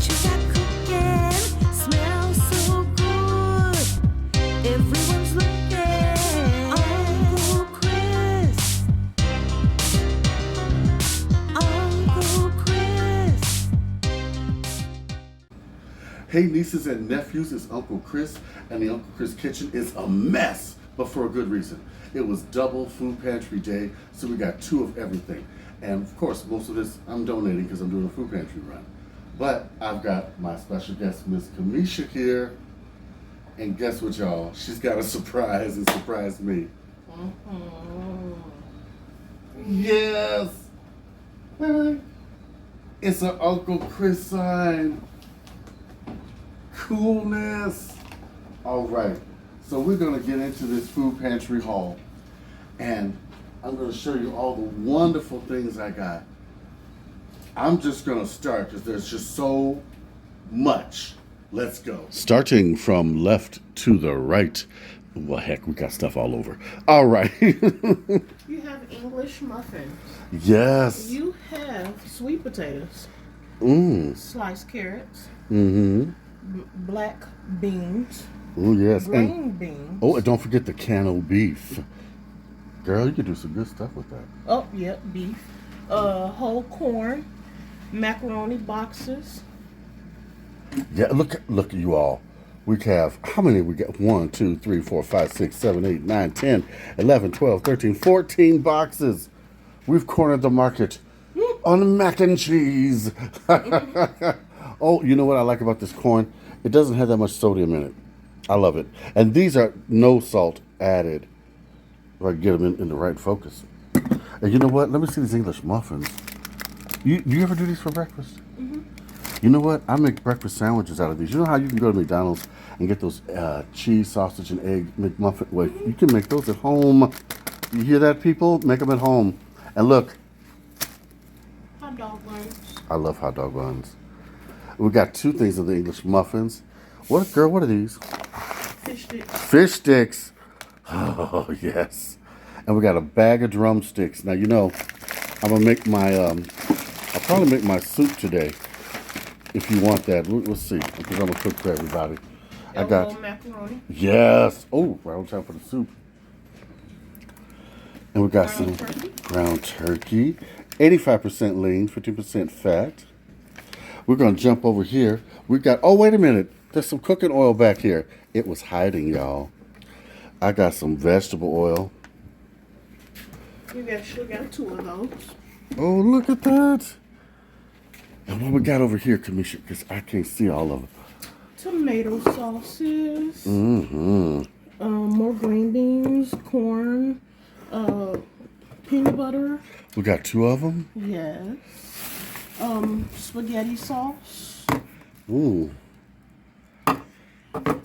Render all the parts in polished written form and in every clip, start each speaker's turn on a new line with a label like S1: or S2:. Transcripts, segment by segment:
S1: you got cooking smells so good. Everyone's looking. Uncle Chris. Uncle Chris.
S2: Hey nieces and nephews, it's Uncle Chris, and the Uncle Chris kitchen is a mess, but for a good reason. It was double food pantry day, so we got 2 of everything. And of course, most of this I'm donating because I'm doing a food pantry run. But I've got my special guest, Miss Camisha, here. And guess what, y'all? She's got a surprise and surprised me. Yes! It's an Uncle Chris sign. Coolness. All right, so we're gonna get into this food pantry haul, and I'm gonna show you all the wonderful things I got. I'm just gonna start because there's just so much. Let's go. Starting from left to the right. Well, heck, we got stuff all over. All right.
S3: You have English muffins.
S2: Yes.
S3: You have sweet potatoes. Sliced carrots. Black beans.
S2: Oh, yes.
S3: Green beans.
S2: Oh, and don't forget the canned beef. Girl, you could do some good stuff with that.
S3: Oh, yep, beef. Whole corn. Macaroni boxes.
S2: Yeah, look at you all. We have, how many we got? 1, 2, 3, 4, 5, 6, 7, 8, 9, 10, 11, 12, 13, 14 boxes. We've cornered the market on mac and cheese. Oh, you know what I like about this corn? It doesn't have that much sodium in it. I love it. And these are no salt added. If I can get them in the right focus. And you know what? Let me see these English muffins. You ever do these for breakfast? You know what? I make breakfast sandwiches out of these. You know how you can go to McDonald's and get those cheese, sausage, and egg McMuffin? Well, you can make those at home. You hear that, people? Make them at home. And look.
S3: Hot dog buns.
S2: I love hot dog buns. We got 2 things of the English muffins. What are these?
S3: Fish sticks.
S2: Fish sticks. Oh, yes. And we got a bag of drumsticks. Now, you know, I'm going to make my, I'll probably make my soup today. If you want that. We'll see. Because I'm going to cook for everybody. I got
S3: macaroni.
S2: Yes. Oh, right on time for the soup. And we got some ground turkey. 85% lean, 50% fat. We're going to jump over here. We got, oh, wait a minute. There's some cooking oil back here. It was hiding, y'all. I got some vegetable oil.
S3: You got 2 of those.
S2: Oh, look at that. And what we got over here, Camisha, because I can't see all of them.
S3: Tomato sauces. More green beans, corn, peanut butter.
S2: We got 2 of them.
S3: Yes. Spaghetti sauce.
S2: Ooh.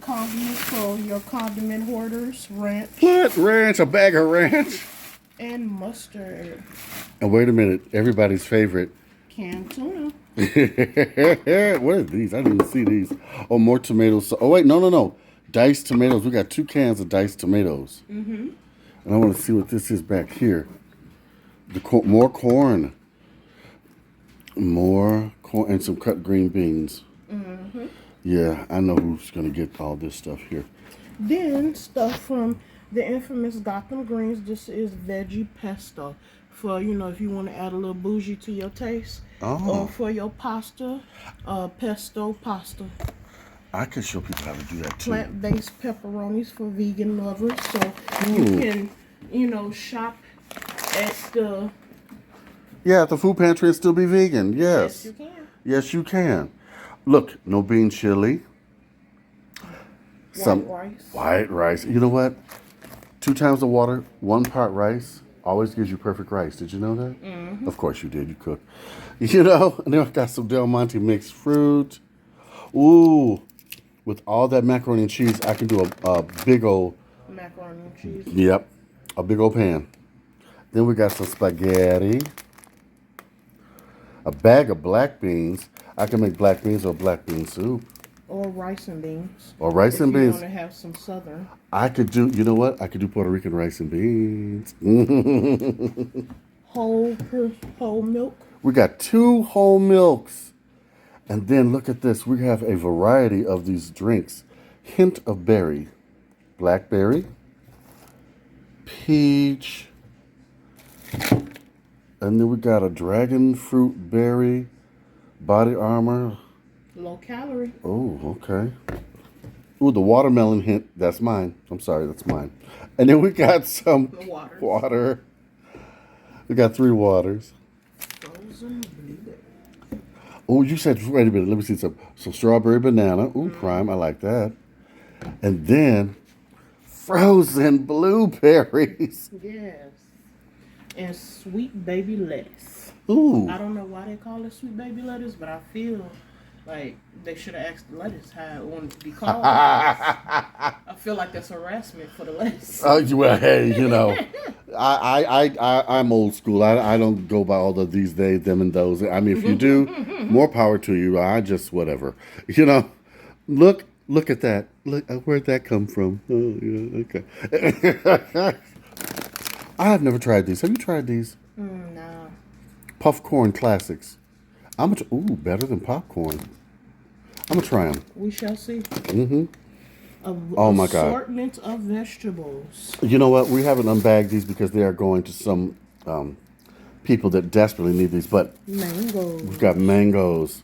S3: Condiments for your condiment hoarders. Ranch.
S2: What? Ranch? A bag of ranch?
S3: And mustard.
S2: And wait a minute. Everybody's favorite.
S3: Canned tuna.
S2: What are these? I didn't see these. Oh, more tomatoes. Oh, wait. No. Diced tomatoes. We got 2 cans of diced tomatoes. And I want to see what this is back here. More corn. More corn and some cut green beans. Yeah, I know who's going to get all this stuff here.
S3: Then stuff from the infamous Gotham Greens. This is veggie pesto. For, you know, if you want to add a little bougie to your taste. Or for your pasta, pesto pasta.
S2: I can show people how to do that too.
S3: Plant-based pepperonis for vegan lovers. So you can, you know, shop at the...
S2: Yeah, at the food pantry and still be vegan. Yes.
S3: Yes, you can.
S2: Yes, you can. Look, no bean chili. White rice. You know what? 2 times the water, 1 part rice always gives you perfect rice. Did you know that? Of course you did. You cook. You know, and then I've got some Del Monte mixed fruit. Ooh, with all that macaroni and cheese, I can do a big old...
S3: Macaroni and cheese.
S2: Yep, a big old pan. Then we got some spaghetti. A bag of black beans. I can make black beans or black bean soup.
S3: Or rice and beans.
S2: Or rice and beans.
S3: If you want to have some southern.
S2: I could do, you know what? I could do Puerto Rican rice and beans.
S3: Whole milk.
S2: We got 2 whole milks. And then look at this. We have a variety of these drinks. Hint of berry. Blackberry. Peach. And then we got a dragon fruit berry. Body armor.
S3: Low calorie.
S2: Oh, okay. Ooh, the watermelon hint. That's mine. I'm sorry, that's mine. And then we got some
S3: Water.
S2: water. We got 3 waters.
S3: Frozen blueberry.
S2: Oh, you said, wait a minute, let me see some strawberry banana. Ooh, prime, I like that. And then frozen blueberries.
S3: Yes. And sweet baby lettuce.
S2: Ooh.
S3: I don't know why they call it sweet baby lettuce, but I feel like they should have asked the lettuce how it wanted to be called. I feel like that's harassment for the lettuce.
S2: Well, hey, you know, I'm old school. I don't go by all of these, they, them, and those. I mean, if you do, more power to you. I just, whatever. You know, look at that. Look, where'd that come from? Oh, yeah, okay. I have never tried these. Have you tried these?
S3: No.
S2: Puff corn classics. Ooh, better than popcorn. I'm gonna try them.
S3: We shall see.
S2: Oh my God.
S3: Assortment of vegetables.
S2: You know what? We haven't unbagged these because they are going to some people that desperately need these. But
S3: Mangoes.
S2: we've got mangoes.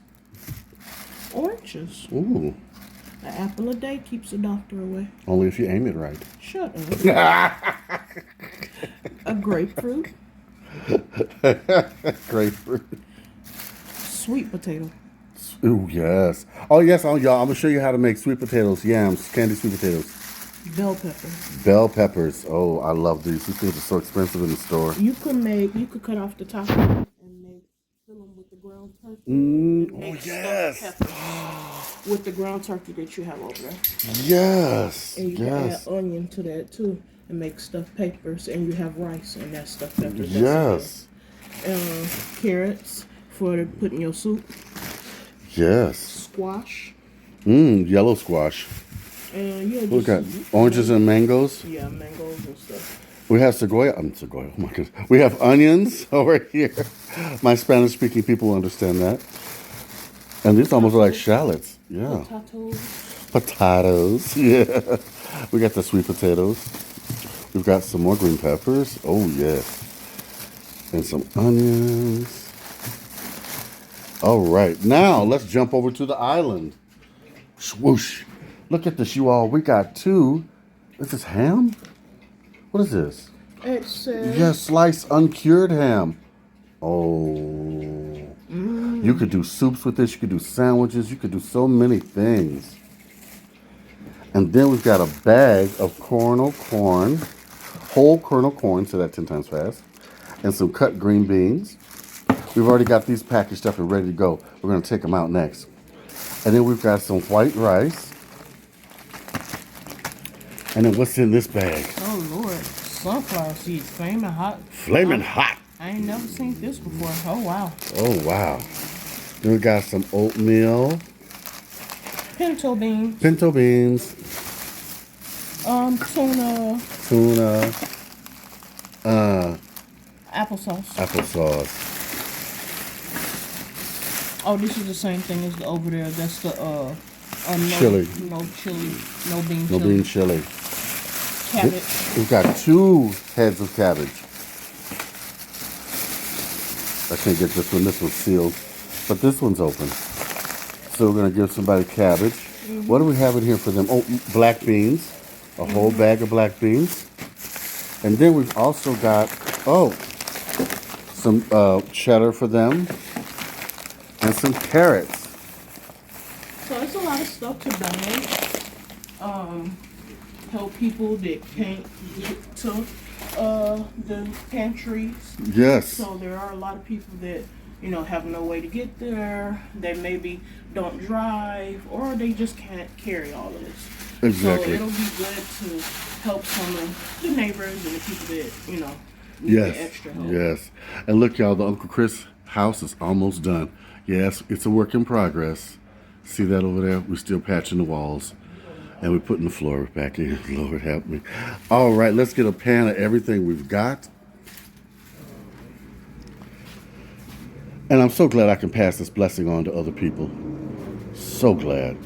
S3: Oranges.
S2: Ooh,
S3: An apple a day keeps the doctor away.
S2: only if you aim it right.
S3: Shut up. A grapefruit.
S2: Grapefruit.
S3: Sweet potato.
S2: Ooh, yes. Oh, yes, y'all. I'm gonna show you how to make sweet potatoes, yams, candied sweet potatoes.
S3: Bell pepper.
S2: Bell peppers. Oh, I love these. These things are so expensive in the store.
S3: You could cut off the top and fill them with the ground turkey. And
S2: Oh,
S3: make
S2: yes.
S3: stuffed peppers with the ground turkey that you have over there.
S2: Yes.
S3: And you can
S2: Yes.
S3: add onion to that too and make stuffed peppers. And you have rice and that stuffed peppers.
S2: Yes.
S3: Carrots for putting your soup.
S2: Yes.
S3: Squash.
S2: Yellow squash.
S3: And yeah,
S2: We got
S3: just,
S2: oranges and mangoes.
S3: yeah, mangoes and stuff.
S2: We have sequoia. Oh my goodness. We have onions over here. My Spanish-speaking people will understand that. And these almost are like shallots. Yeah.
S3: Potatoes.
S2: Potatoes. Yeah. We got the sweet potatoes. We've got some more green peppers. Oh yes. And some onions. All right. Now let's jump over to the island. Swoosh. Look at this, you all. We got 2. Is this ham? What is this?
S3: It says
S2: Yes, sliced uncured ham. Oh. You could do soups with this. You could do sandwiches. You could do so many things. And then we've got a bag of whole kernel corn, say that 10 times fast, and some cut green beans. We've already got these packaged up and ready to go. We're going to take them out next. And then we've got some white rice. And then what's in this bag?
S3: oh Lord, sunflower seeds, flaming hot.
S2: Flaming hot.
S3: I ain't never seen this before. Oh wow.
S2: Oh, wow. Then we got some oatmeal,
S3: Pinto beans,
S2: pinto beans,
S3: tuna, applesauce.
S2: applesauce.
S3: Oh, this is the same thing as the over there. That's the no,
S2: Chili.
S3: no chili, no bean
S2: No
S3: chili.
S2: bean chili.
S3: Cabbage.
S2: We've got 2 heads of cabbage. I can't get this one. This one's sealed. But this one's open. So we're going to give somebody cabbage. What do we have in here for them? Oh, black beans. A whole bag of black beans. And then we've also got, some cheddar for them. And some carrots.
S3: So it's a lot of stuff to donate. Help people that can't get to the pantries.
S2: Yes.
S3: So there are a lot of people that, have no way to get there. They maybe don't drive or they just can't carry all of this.
S2: Exactly.
S3: So it'll be good to help some of the neighbors and the people that, need
S2: Yes.
S3: the extra help.
S2: Yes. And look, y'all, the Uncle Chris house is almost done. Yes, it's a work in progress. See that over there? We're still patching the walls. And we're putting the floor back in. Lord help me. All right, let's get a pan of everything we've got. And I'm so glad I can pass this blessing on to other people. So glad.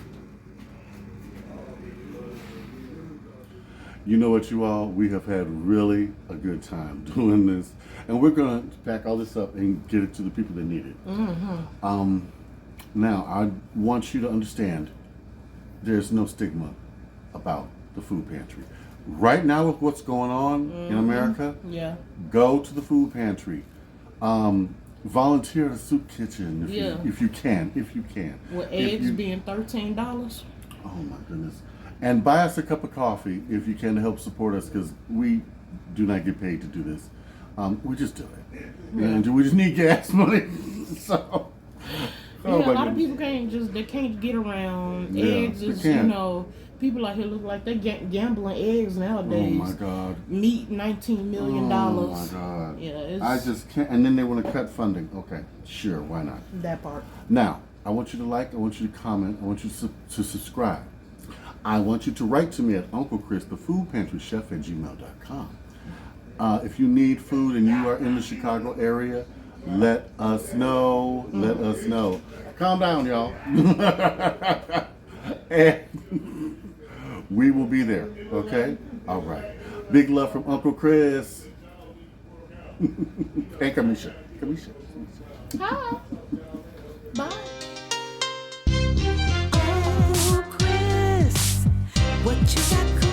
S2: You know what, you all? We have had really a good time doing this, and we're gonna pack all this up and get it to the people that need it. Now, I want you to understand, there's no stigma about the food pantry. Right now, with what's going on in America,
S3: Yeah.
S2: go to the food pantry. Volunteer at a soup kitchen if you can.
S3: With
S2: If
S3: eggs
S2: you-
S3: being $13.
S2: Oh my goodness. And buy us a cup of coffee if you can to help support us, because we do not get paid to do this. We just do it. And we just need gas money. So,
S3: Yeah, a lot of people can't get around.
S2: Yeah,
S3: Eggs
S2: they
S3: is,
S2: can't.
S3: people out here look like they gambling eggs nowadays.
S2: Oh my God.
S3: Meat, $19 million.
S2: Oh my God.
S3: Yeah, it's
S2: I just can't. And then they want to cut funding. Okay, sure, why not?
S3: that part.
S2: Now, I want you to like, I want you to comment, I want you to subscribe. I want you to write to me at Uncle Chris, the food pantry chef at gmail.com. If you need food and you are in the Chicago area, let us know. Let us know. Calm down, y'all. And we will be there, okay? All right. Big love from Uncle Chris. And Camisha. Camisha.
S3: Hi. Bye.
S1: Uncle Chris, what you got